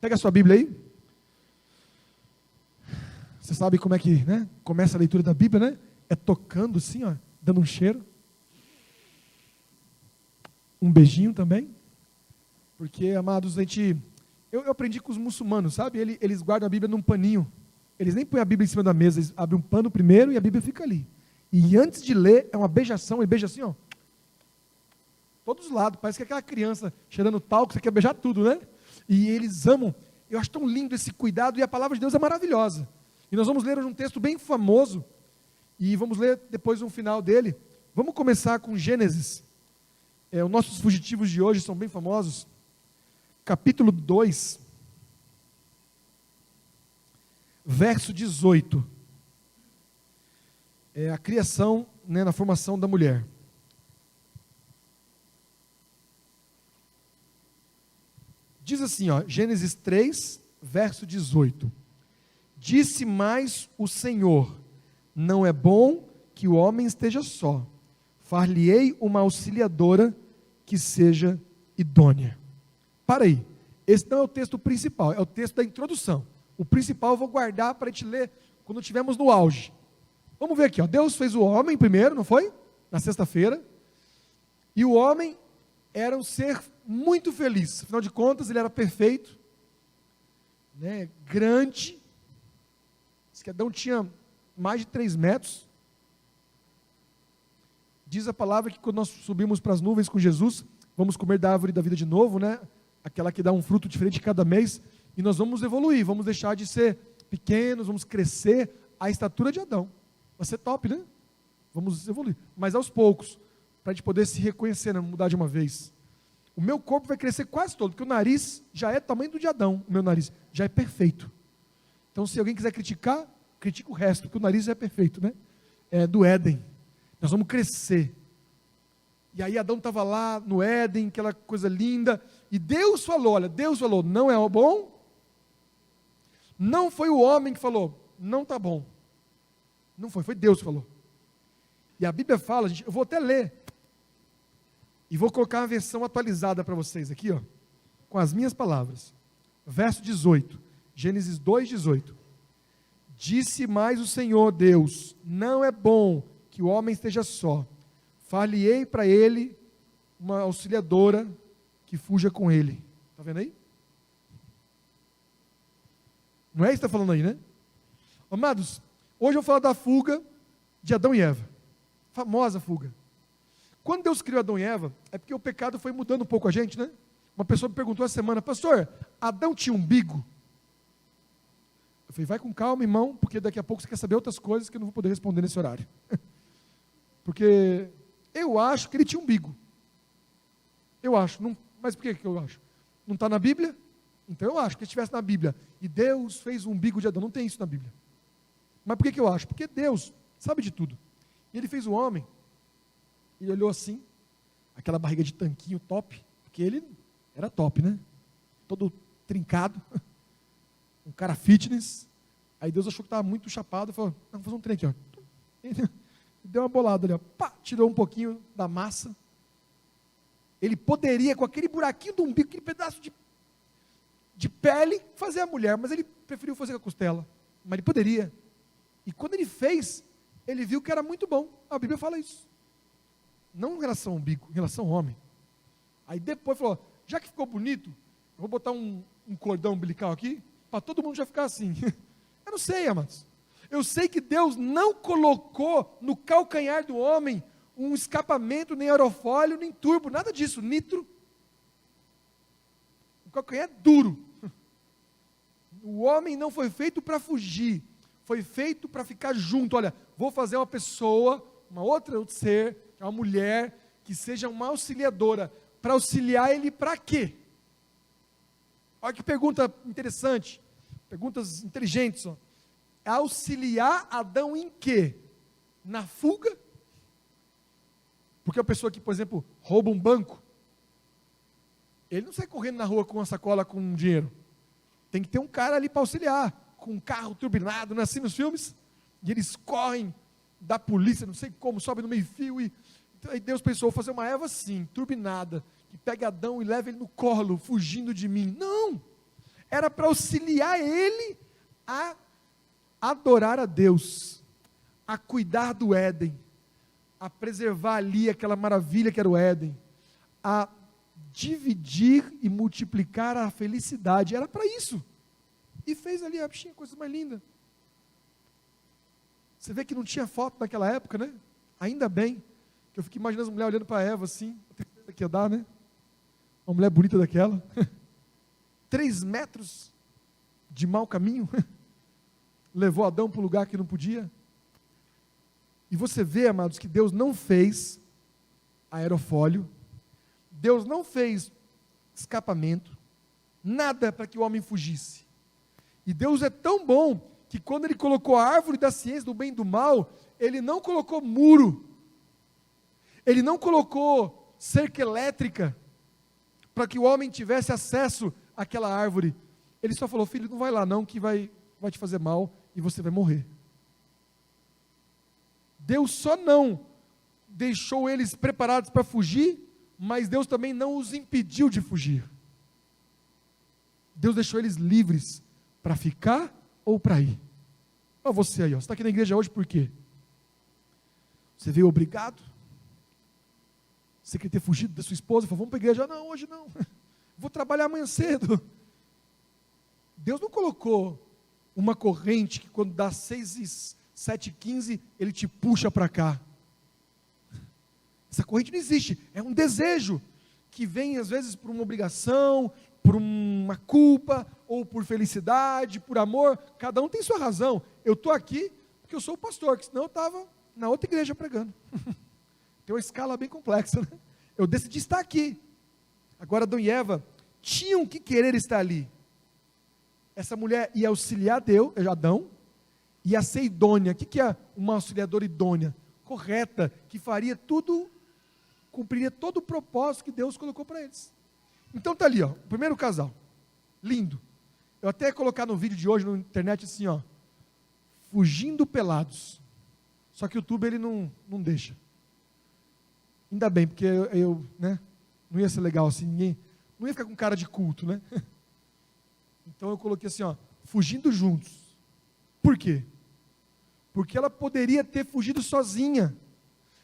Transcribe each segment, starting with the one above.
Pega a sua Bíblia aí. Você sabe como é que, né, começa a leitura da Bíblia, né? É tocando assim, ó, dando um cheiro. Um beijinho também. Porque, amados, eu aprendi com os muçulmanos, sabe? Eles guardam a Bíblia num paninho. Eles nem põem a Bíblia em cima da mesa, eles abrem um pano primeiro e a Bíblia fica ali. E antes de ler, é uma beijação, ele beija assim, ó. Todos os lados, parece que é aquela criança cheirando talco, você quer beijar tudo, né? E eles amam. Eu acho tão lindo esse cuidado e a palavra de Deus é maravilhosa. E nós vamos ler hoje um texto bem famoso e vamos ler depois um final dele. Vamos começar com Gênesis. Os nossos fugitivos de hoje são bem famosos. Capítulo 2, verso 18. É a criação, né, na formação da mulher. Diz assim, ó, Gênesis 3, verso 18. Disse mais o Senhor: não é bom que o homem esteja só. Far-lhe-ei uma auxiliadora que seja idônea. Para aí, esse não é o texto principal, é o texto da introdução. O principal eu vou guardar para a gente ler quando estivermos no auge. Vamos ver aqui, ó. Deus fez o homem primeiro, não foi? Na sexta-feira. E o homem era um ser muito feliz. Afinal de contas, ele era perfeito, né? Grande. Diz que Adão tinha mais de 3 metros. Diz a palavra que quando nós subimos para as nuvens com Jesus, vamos comer da árvore da vida de novo, né? Aquela que dá um fruto diferente cada mês, e nós vamos evoluir, vamos deixar de ser pequenos, vamos crescer à estatura de Adão. Vai ser top, né? Vamos evoluir, mas aos poucos, para a gente poder se reconhecer, né? Mudar de uma vez. O meu corpo vai crescer quase todo, porque o nariz já é do tamanho do de Adão, o meu nariz já é perfeito. Então, se alguém quiser criticar, critica o resto, porque o nariz já é perfeito, né? É do Éden. Nós vamos crescer. E aí Adão estava lá no Éden, aquela coisa linda, e Deus falou, olha, Deus falou, não é bom. Não foi o homem que falou, não está bom. Não foi Deus que falou. E a Bíblia fala, gente, eu vou até ler, e vou colocar uma versão atualizada para vocês aqui, ó, com as minhas palavras. Verso 18, Gênesis 2, 18. Disse mais o Senhor Deus: não é bom que o homem esteja só. Far-lhe-ei para ele uma auxiliadora que fuja com ele. Está vendo aí? Não é isso que está falando aí, né? Amados, hoje eu vou falar da fuga de Adão e Eva. Famosa fuga. Quando Deus criou Adão e Eva, é porque o pecado foi mudando um pouco a gente, né? Uma pessoa me perguntou essa semana: pastor, Adão tinha umbigo? Eu falei, vai com calma, irmão, porque daqui a pouco você quer saber outras coisas que eu não vou poder responder nesse horário. Porque eu acho que ele tinha umbigo. Eu acho, não, mas por que eu acho? Não está na Bíblia? Então eu acho que se estivesse na Bíblia, e Deus fez o umbigo de Adão, não tem isso na Bíblia. Mas por que eu acho? Porque Deus sabe de tudo. E ele fez o homem, ele olhou assim, aquela barriga de tanquinho top, porque ele era top, né? Todo trincado, um cara fitness. Aí Deus achou que estava muito chapado, falou, não, vou fazer um trem aqui, ó. Deu uma bolada ali, ó. Pá, tirou um pouquinho da massa. Ele poderia, com aquele buraquinho do umbigo, aquele pedaço de pele, fazer a mulher, mas ele preferiu fazer com a costela. Mas ele poderia. E quando ele fez, ele viu que era muito bom. A Bíblia fala isso. Não em relação ao umbigo, em relação ao homem. Aí depois falou, já que ficou bonito, eu vou botar um cordão umbilical aqui, para todo mundo já ficar assim. Eu não sei, amados. Eu sei que Deus não colocou no calcanhar do homem um escapamento, nem aerofólio, nem turbo, nada disso, nitro. O calcanhar é duro. O homem não foi feito para fugir, foi feito para ficar junto. Olha, vou fazer uma pessoa, outro ser, uma mulher, que seja uma auxiliadora, para auxiliar ele para quê? Olha que pergunta interessante, perguntas inteligentes, ó. Auxiliar Adão em quê? Na fuga? Porque a pessoa que, por exemplo, rouba um banco, ele não sai correndo na rua com uma sacola com dinheiro. Tem que ter um cara ali para auxiliar, com um carro turbinado, não é assim nos filmes? E eles correm da polícia, não sei como, sobe no meio-fio, e aí Deus pensou, fazer uma Eva assim, turbinada, que pega Adão e leva ele no colo, fugindo de mim. Não! era para auxiliar ele a adorar a Deus, a cuidar do Éden, a preservar ali aquela maravilha que era o Éden, a dividir e multiplicar a felicidade. Era para isso. E fez ali a bichinha, coisa mais linda. Você vê que não tinha foto naquela época, né? Ainda bem, que eu fico imaginando as mulheres olhando para Eva assim, a tristeza que ia dar, né? Uma mulher bonita daquela. 3 metros de mau caminho. Levou Adão para um lugar que não podia. E você vê, amados, que Deus não fez aerofólio, Deus não fez escapamento, nada para que o homem fugisse. E Deus é tão bom, que quando Ele colocou a árvore da ciência do bem e do mal, Ele não colocou muro, Ele não colocou cerca elétrica, para que o homem tivesse acesso àquela árvore. Ele só falou: filho, não vai lá não, que vai te fazer mal, e você vai morrer. Deus só não deixou eles preparados para fugir, mas Deus também não os impediu de fugir. Deus deixou eles livres para ficar ou para ir. Olha você aí, ó. Você está aqui na igreja hoje por quê? Você veio obrigado? Você queria ter fugido da sua esposa e falou: vamos para a igreja? Não, hoje não. Vou trabalhar amanhã cedo. Deus não colocou uma corrente que quando dá 7h15, Ele te puxa para cá. Essa corrente não existe. É um desejo que vem às vezes por uma obrigação, por uma culpa, ou por felicidade, por amor. Cada um tem sua razão. Eu estou aqui porque eu sou o pastor, que senão eu estava na outra igreja pregando. Tem uma escala bem complexa, né? Eu decidi estar aqui. Agora Adão e Eva tinham que querer estar ali. Essa mulher ia auxiliar Deus, Adão, ia ser idônea. O que é uma auxiliadora idônea? Correta, que faria tudo, cumpriria todo o propósito que Deus colocou para eles. Então está ali, ó, o primeiro casal, lindo. Eu até ia colocar no vídeo de hoje na internet assim, ó, fugindo pelados. Só que o YouTube ele não deixa. Ainda bem, porque eu não ia ser legal assim, ninguém, não ia ficar com cara de culto, né? Então eu coloquei assim, ó, fugindo juntos. Por quê? Porque ela poderia ter fugido sozinha,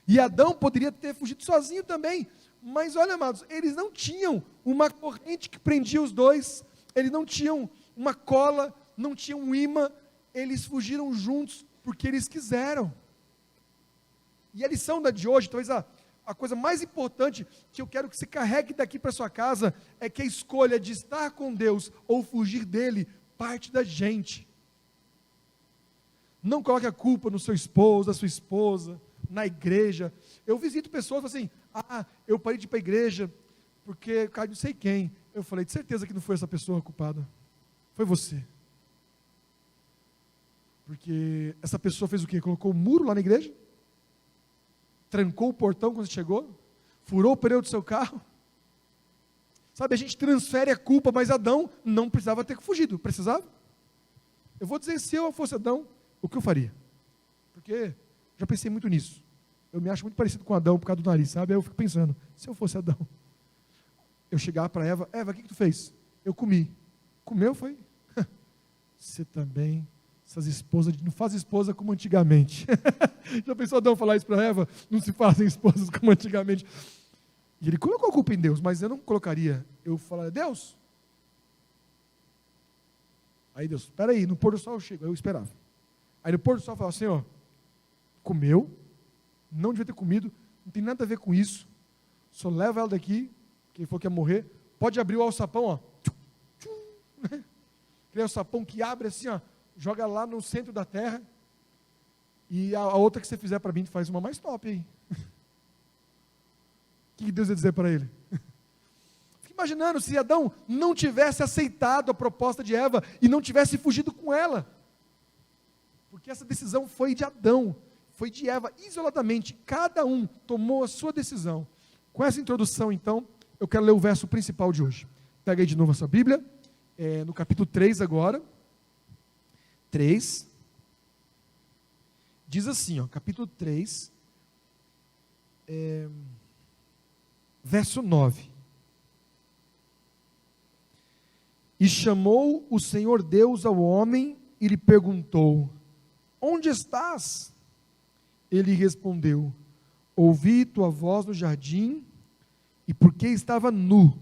e Adão poderia ter fugido sozinho também, mas olha, amados, eles não tinham uma corrente que prendia os dois, eles não tinham uma cola, não tinham um imã, eles fugiram juntos, porque eles quiseram. E a lição de hoje, talvez a coisa mais importante que eu quero que você carregue daqui para sua casa, é que a escolha de estar com Deus, ou fugir dele, parte da gente. Não coloque a culpa no seu esposo, na sua esposa, na igreja. Eu visito pessoas que falam assim: eu parei de ir para a igreja, porque cai não sei quem. Eu falei: de certeza que não foi essa pessoa culpada, foi você. Porque essa pessoa fez o quê? Colocou um muro lá na igreja, trancou o portão quando você chegou, furou o pneu do seu carro. Sabe, a gente transfere a culpa, mas Adão não precisava ter fugido, precisava? Eu vou dizer, se eu fosse Adão, o que eu faria? Porque já pensei muito nisso. Eu me acho muito parecido com Adão por causa do nariz, sabe? Aí eu fico pensando, se eu fosse Adão, eu chegava para Eva: Eva, o que tu fez? Eu comi. Comeu, foi? Você também, essas esposas, não faz esposa como antigamente. Já pensou Adão falar isso para Eva? Não se fazem esposas como antigamente. E ele colocou a culpa em Deus, mas eu não colocaria. Eu falaria: Deus. Aí Deus: espera aí, no pôr do sol eu chego. Aí eu esperava. Aí no pôr do sol eu falava: Senhor, comeu, não devia ter comido, não tem nada a ver com isso, só leva ela daqui, que ele falou que ia morrer, pode abrir o alçapão, ó, aquele alçapão que abre assim, ó, joga lá no centro da terra, e a outra que você fizer para mim, faz uma mais top aí. O que Deus ia dizer para ele? Fique imaginando, se Adão não tivesse aceitado a proposta de Eva, e não tivesse fugido com ela, porque essa decisão foi de Adão, foi de Eva, isoladamente, cada um tomou a sua decisão. Com essa introdução, então, eu quero ler o verso principal de hoje. Pega aí de novo a sua Bíblia, no capítulo 3 agora, 3, diz assim, ó, capítulo 3, verso 9. E chamou o Senhor Deus ao homem e lhe perguntou: onde estás? Ele respondeu: ouvi tua voz no jardim, e porque estava nu,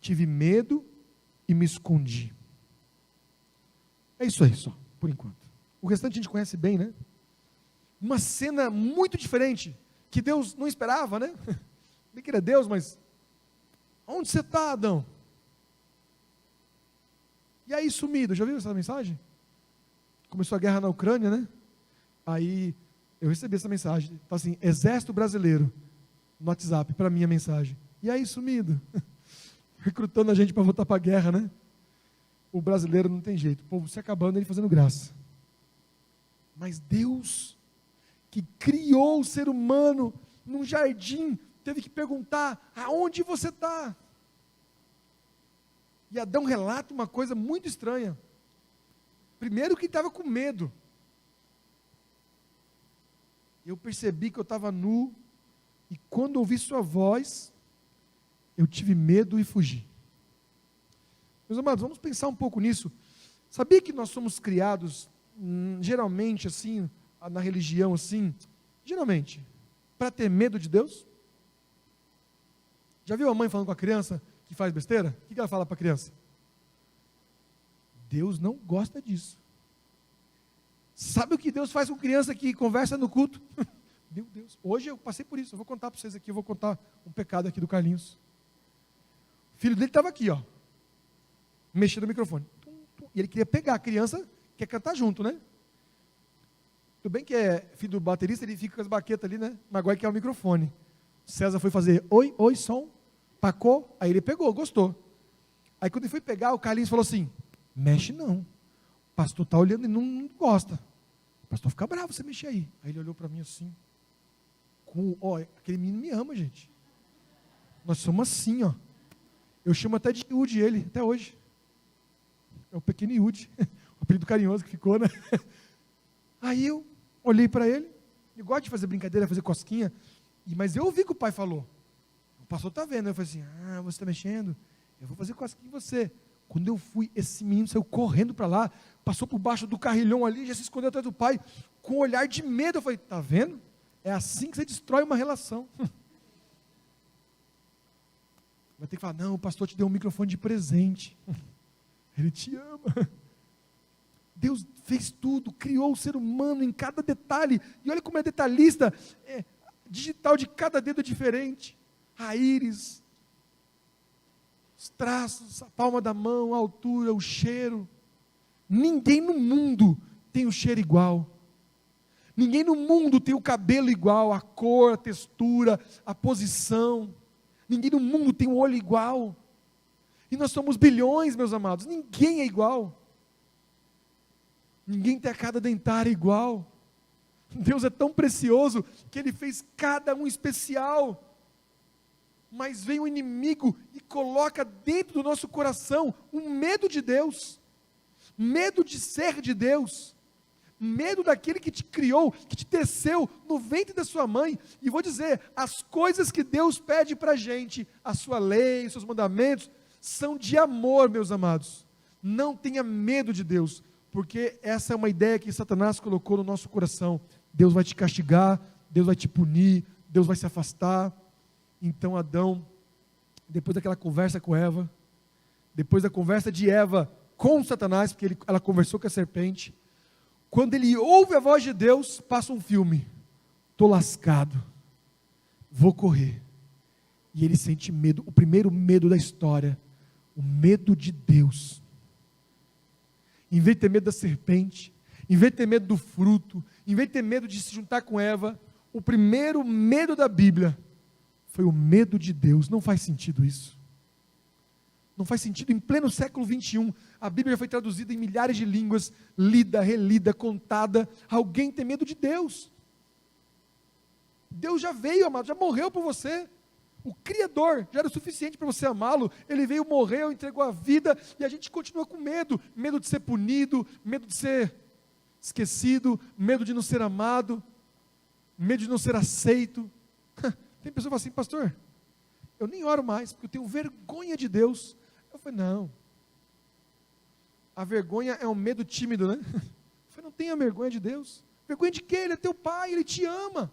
tive medo e me escondi. É isso aí só, por enquanto. O restante a gente conhece bem, né? Uma cena muito diferente, que Deus não esperava, né? Bem que ele é Deus, mas onde você está, Adão? E aí, sumido, já viu essa mensagem? Começou a guerra na Ucrânia, né? Aí, eu recebi essa mensagem, tá assim, Exército Brasileiro, no WhatsApp, para mim a mensagem. E aí, sumido? Recrutando a gente para voltar para a guerra, né? O brasileiro não tem jeito, o povo se acabando, ele fazendo graça. Mas Deus, que criou o ser humano num jardim, teve que perguntar: aonde você está? E Adão relata uma coisa muito estranha. Primeiro que estava com medo. Eu percebi que eu estava nu, e quando ouvi sua voz, eu tive medo e fugi. Meus amados, vamos pensar um pouco nisso. Sabia que nós somos criados, geralmente assim, na religião assim, geralmente, para ter medo de Deus? Já viu a mãe falando com a criança que faz besteira? O que ela fala para a criança? Deus não gosta disso. Sabe o que Deus faz com criança que conversa no culto? Meu Deus, hoje eu passei por isso, eu vou contar para vocês aqui, eu vou contar um pecado aqui do Carlinhos. O filho dele estava aqui, ó, mexendo no microfone. E ele queria pegar a criança, quer cantar junto, né? Tudo bem que é filho do baterista, ele fica com as baquetas ali, né? Mas agora quer o microfone. César foi fazer, oi, som, pacou, aí ele pegou, gostou. Aí quando ele foi pegar, o Carlinhos falou assim: mexe não, o pastor está olhando e não gosta. O pastor fica bravo você mexer aí. Aí ele olhou para mim assim, aquele menino me ama, gente. Nós somos assim, ó. Eu chamo até de Yudi ele, até hoje. É o pequeno Yudi, o apelido carinhoso que ficou, né? Aí eu olhei para ele, eu gosto de fazer brincadeira, fazer cosquinha, mas eu ouvi que o pai falou. O pastor está vendo, eu falei assim: você está mexendo? Eu vou fazer cosquinha em você. Quando eu fui, esse menino saiu correndo para lá, passou por baixo do carrilhão ali, já se escondeu atrás do pai, com um olhar de medo. Eu falei: está vendo? É assim que você destrói uma relação. Vai ter que falar: não, o pastor te deu um microfone de presente. Ele te ama. Deus fez tudo, criou o ser humano em cada detalhe, e olha como é detalhista, digital de cada dedo é diferente, a íris, os traços, a palma da mão, a altura, o cheiro. Ninguém no mundo tem o cheiro igual, ninguém no mundo tem o cabelo igual, a cor, a textura, a posição, ninguém no mundo tem o olho igual, e nós somos bilhões, meus amados, ninguém é igual. Ninguém tem a cada dentária igual. Deus é tão precioso que Ele fez cada um especial. Mas vem o inimigo e coloca dentro do nosso coração um medo de Deus, medo de ser de Deus, medo daquele que te criou, que te teceu no ventre da sua mãe. E vou dizer, as coisas que Deus pede para a gente, a sua lei, os seus mandamentos, são de amor, meus amados. Não tenha medo de Deus, porque essa é uma ideia que Satanás colocou no nosso coração. Deus vai te castigar, Deus vai te punir, Deus vai se afastar. Então Adão, depois daquela conversa com Eva, depois da conversa de Eva com Satanás, porque ela conversou com a serpente, quando ele ouve a voz de Deus, passa um filme: estou lascado, vou correr. E ele sente medo, o primeiro medo da história, o medo de Deus. Em vez de ter medo da serpente, em vez de ter medo do fruto, em vez de ter medo de se juntar com Eva, o primeiro medo da Bíblia foi o medo de Deus. Não faz sentido isso. Não faz sentido em pleno século 21. A Bíblia já foi traduzida em milhares de línguas, lida, relida, contada. Alguém tem medo de Deus. Deus já veio, amado, já morreu por você. O Criador já era o suficiente para você amá-lo. Ele veio, morreu, entregou a vida, e a gente continua com medo. Medo de ser punido, medo de ser esquecido, medo de não ser amado, medo de não ser aceito. Tem pessoa que fala assim: pastor, eu nem oro mais, porque eu tenho vergonha de Deus. Eu falei: não, a vergonha é um medo tímido, né? Eu falei, não tenha vergonha de Deus. Vergonha de quê? Ele é teu pai, Ele te ama.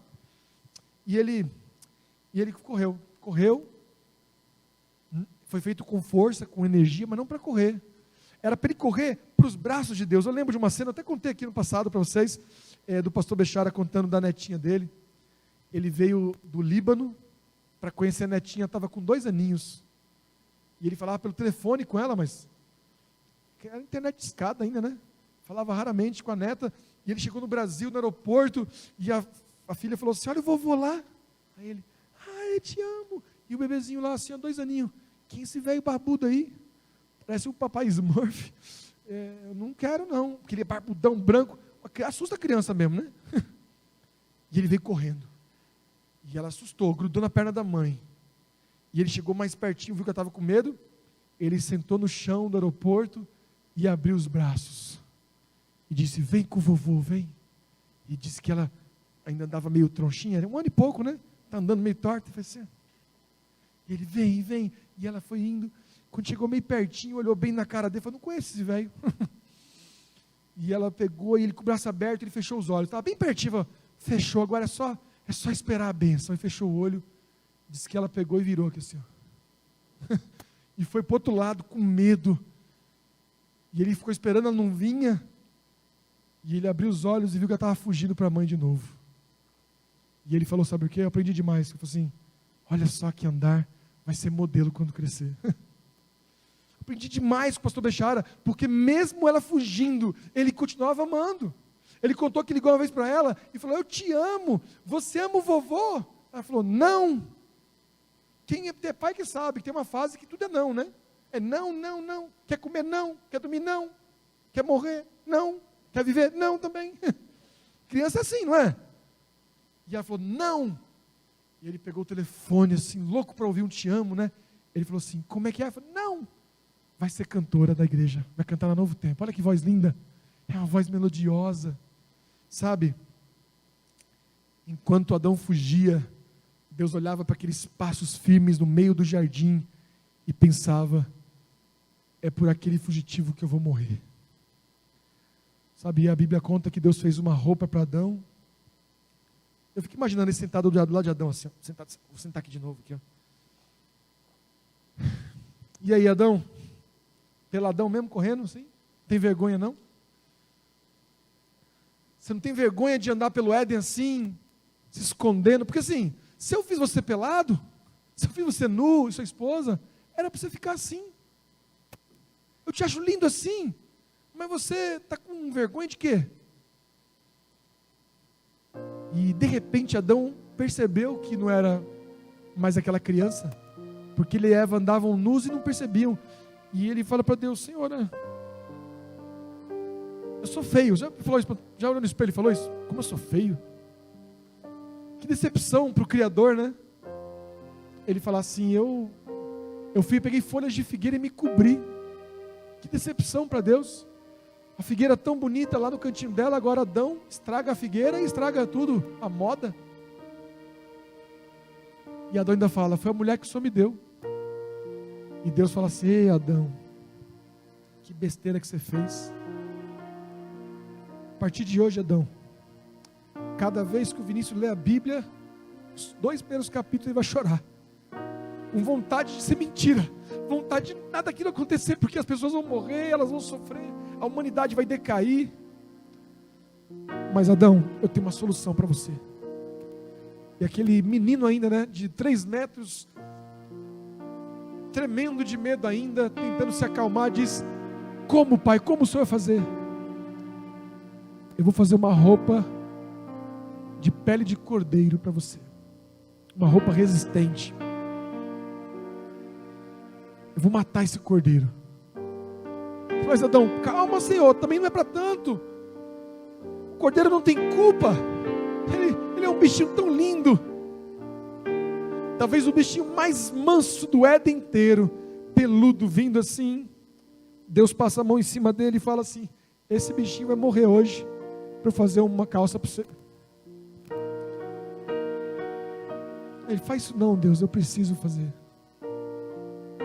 E ele correu, foi feito com força, com energia, mas não para correr. Era para ele correr para os braços de Deus. Eu lembro de uma cena, até contei aqui no passado para vocês, do pastor Bechara contando da netinha dele. Ele veio do Líbano para conhecer a netinha, estava com 2 aninhos. E ele falava pelo telefone com ela, mas era internet de escada ainda, né? Falava raramente com a neta. E ele chegou no Brasil, no aeroporto, e a filha falou assim, olha o vovô lá. Aí ele, eu te amo. E o bebezinho lá, assim, 2 aninhos. Quem é esse velho barbudo aí? Parece um papai Smurf. Eu não quero não. Aquele barbudão branco. Assusta a criança mesmo, né? E ele veio correndo. E ela assustou, grudou na perna da mãe. E ele chegou mais pertinho, viu que eu estava com medo. Ele sentou no chão do aeroporto e abriu os braços. E disse, vem com o vovô, vem. E disse que ela ainda andava meio tronchinha, era 1 ano e pouco, né? Está andando meio torta. E assim. E ele, vem. E ela foi indo. Quando chegou meio pertinho, olhou bem na cara dele, falou, não conheço esse velho. E ela pegou, e ele com o braço aberto, ele fechou os olhos. Estava bem pertinho, falou, fechou, agora é só esperar a bênção. E fechou o olho. Disse que ela pegou e virou aqui assim, ó. E foi para o outro lado com medo. E ele ficou esperando, ela não vinha. E ele abriu os olhos e viu que ela estava fugindo para a mãe de novo. E ele falou, sabe o que? Eu aprendi demais. Ele falou assim, olha só que andar vai ser modelo quando crescer. Aprendi demais com o pastor Bechara, porque mesmo ela fugindo, ele continuava amando. Ele contou que ligou uma vez para ela e falou, eu te amo, você ama o vovô? Ela falou, não. Quem é pai que sabe, que tem uma fase que tudo é não, né? É não. Quer comer? Não. Quer dormir? Não. Quer morrer? Não. Quer viver? Não também. Criança é assim, não é? E ela falou, não. E ele pegou o telefone assim, louco para ouvir um te amo, né? Ele falou assim, como é que é? Eu falei, não. Vai ser cantora da igreja, vai cantar no Novo Tempo. Olha que voz linda. É uma voz melodiosa. Sabe? Enquanto Adão fugia, Deus olhava para aqueles passos firmes no meio do jardim e pensava, é por aquele fugitivo que eu vou morrer. Sabe, a Bíblia conta que Deus fez uma roupa para Adão. Eu fico imaginando ele sentado do lado de Adão, assim, ó, vou sentar aqui de novo, aqui, ó. E aí, Adão? Peladão mesmo, correndo, assim? Não tem vergonha, não? Você não tem vergonha de andar pelo Éden assim, se escondendo? Porque assim, se eu fiz você pelado, se eu fiz você nu e sua esposa, era para você ficar assim. Eu te acho lindo assim, mas você está com vergonha de quê? E de repente Adão percebeu que não era mais aquela criança, porque ele e Eva andavam nus e não percebiam. E ele fala para Deus, Senhor, eu sou feio. Já falou isso, já olhou no espelho e falou isso? Como eu sou feio? Que decepção para o Criador, né? Ele fala assim, eu fui, peguei folhas de figueira e me cobri. Que decepção para Deus. A figueira tão bonita lá no cantinho dela, agora Adão estraga a figueira e estraga tudo, a moda. E Adão ainda fala, foi a mulher que o Senhor me deu. E Deus fala assim, ei Adão, que besteira que você fez. A partir de hoje, Adão, cada vez que o Vinícius lê a Bíblia, os 2 primeiros capítulos ele vai chorar. Com vontade de ser mentira. Vontade de nada daquilo acontecer, porque as pessoas vão morrer, elas vão sofrer, a humanidade vai decair. Mas Adão, eu tenho uma solução para você. E aquele menino ainda, né, de 3 metros, tremendo de medo ainda, tentando se acalmar, diz, como pai, como o senhor vai fazer? Eu vou fazer uma roupa de pele de cordeiro para você. Uma roupa resistente. Eu vou matar esse cordeiro. Mas Adão, calma Senhor, também não é para tanto. O cordeiro não tem culpa. Ele é um bichinho tão lindo. Talvez o bichinho mais manso do Éden inteiro. Peludo, vindo assim. Deus passa a mão em cima dele e fala assim, esse bichinho vai morrer hoje, para eu fazer uma calça para você. Ele faz isso, não Deus, eu preciso fazer.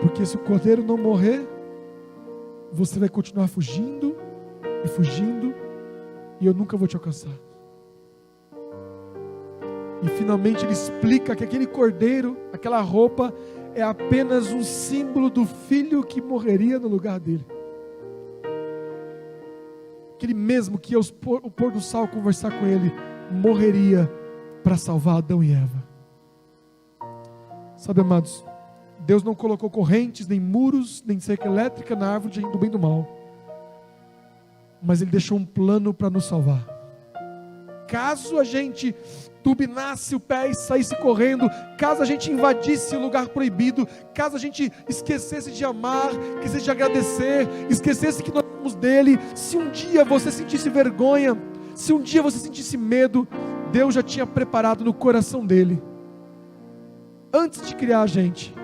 Porque se o cordeiro não morrer, você vai continuar fugindo e fugindo, e eu nunca vou te alcançar. E finalmente ele explica que aquele cordeiro, aquela roupa, é apenas um símbolo do filho que morreria no lugar dele. Aquele mesmo que ao pôr do sol conversar com ele, morreria para salvar Adão e Eva. Sabe, amados, Deus não colocou correntes, nem muros, nem cerca elétrica na árvore do bem e do mal. Mas Ele deixou um plano para nos salvar. Caso a gente turbinasse o pé e saísse correndo, caso a gente invadisse o lugar proibido, caso a gente esquecesse de amar, esquecesse de agradecer, esquecesse que nós somos dele, se um dia você sentisse vergonha, se um dia você sentisse medo, Deus já tinha preparado no coração dele, antes de criar a gente,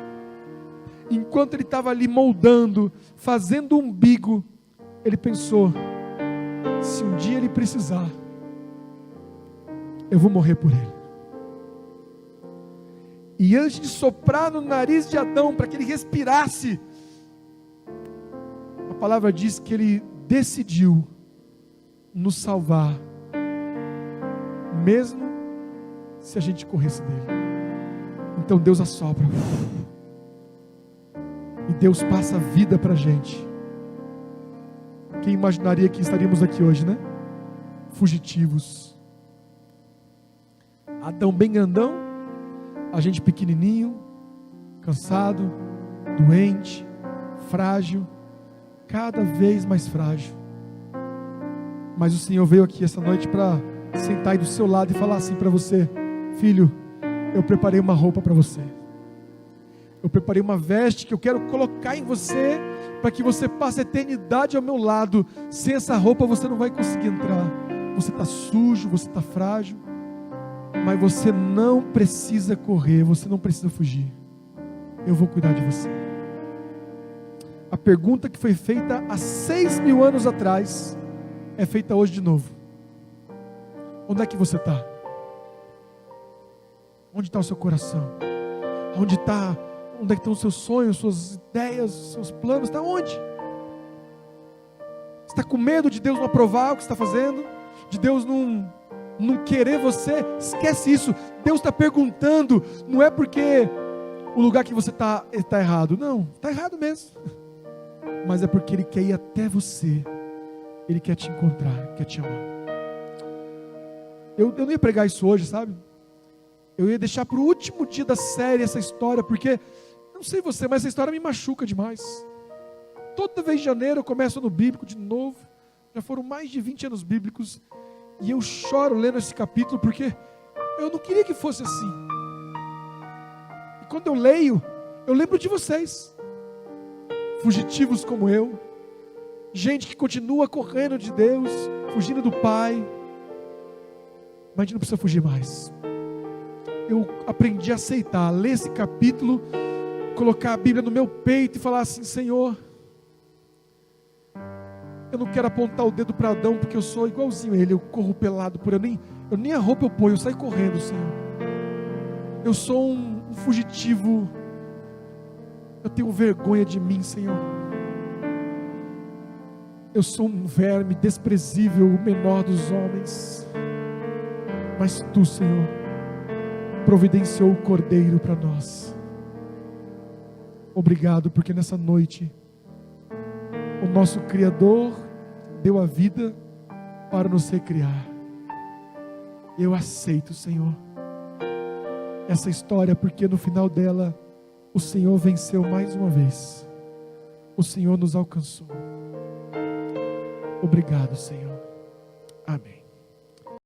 enquanto ele estava ali moldando, fazendo o umbigo, ele pensou: se um dia ele precisar, eu vou morrer por ele. E antes de soprar no nariz de Adão para que ele respirasse, a palavra diz que ele decidiu nos salvar, mesmo se a gente corresse dele. Então Deus assopra, e Deus passa a vida para a gente. Quem imaginaria que estaríamos aqui hoje, né? Fugitivos. Adão bem grandão, a gente pequenininho, cansado, doente, frágil, cada vez mais frágil. Mas o Senhor veio aqui essa noite para sentar aí do seu lado e falar assim para você: filho, eu preparei uma roupa para você. Eu preparei uma veste que eu quero colocar em você, para que você passe a eternidade ao meu lado. Sem essa roupa você não vai conseguir entrar. Você está sujo, você está frágil, mas você não precisa correr, você não precisa fugir. Eu vou cuidar de você. A pergunta que foi feita há 6.000 anos atrás é feita hoje de novo. Onde é que você está? Onde está o seu coração? Onde é que estão os seus sonhos, suas ideias, seus planos? Está onde? Você está com medo de Deus não aprovar o que você está fazendo? De Deus não querer você? Esquece isso. Deus está perguntando, não é porque o lugar que você está errado. Não, está errado mesmo. Mas é porque Ele quer ir até você. Ele quer te encontrar, quer te amar. Eu não ia pregar isso hoje, sabe? Eu ia deixar para o último dia da série essa história, porque, não sei você, mas essa história me machuca demais. Toda vez em janeiro eu começo no bíblico de novo. Já foram mais de 20 anos bíblicos, e eu choro lendo esse capítulo, porque eu não queria que fosse assim. E quando eu leio, eu lembro de vocês, fugitivos como eu, gente que continua correndo de Deus, fugindo do Pai, mas a gente não precisa fugir mais. Eu aprendi a aceitar, ler esse capítulo, colocar a Bíblia no meu peito e falar assim: Senhor, eu não quero apontar o dedo para Adão, porque eu sou igualzinho a ele, eu corro pelado por ele, nem a roupa eu ponho, eu saio correndo, Senhor. Eu sou um fugitivo, eu tenho vergonha de mim, Senhor. Eu sou um verme desprezível, o menor dos homens, mas Tu, Senhor, providenciou o Cordeiro para nós. Obrigado, porque nessa noite o nosso Criador deu a vida para nos recriar. Eu aceito, Senhor, essa história, porque no final dela o Senhor venceu mais uma vez. O Senhor nos alcançou. Obrigado, Senhor. Amém.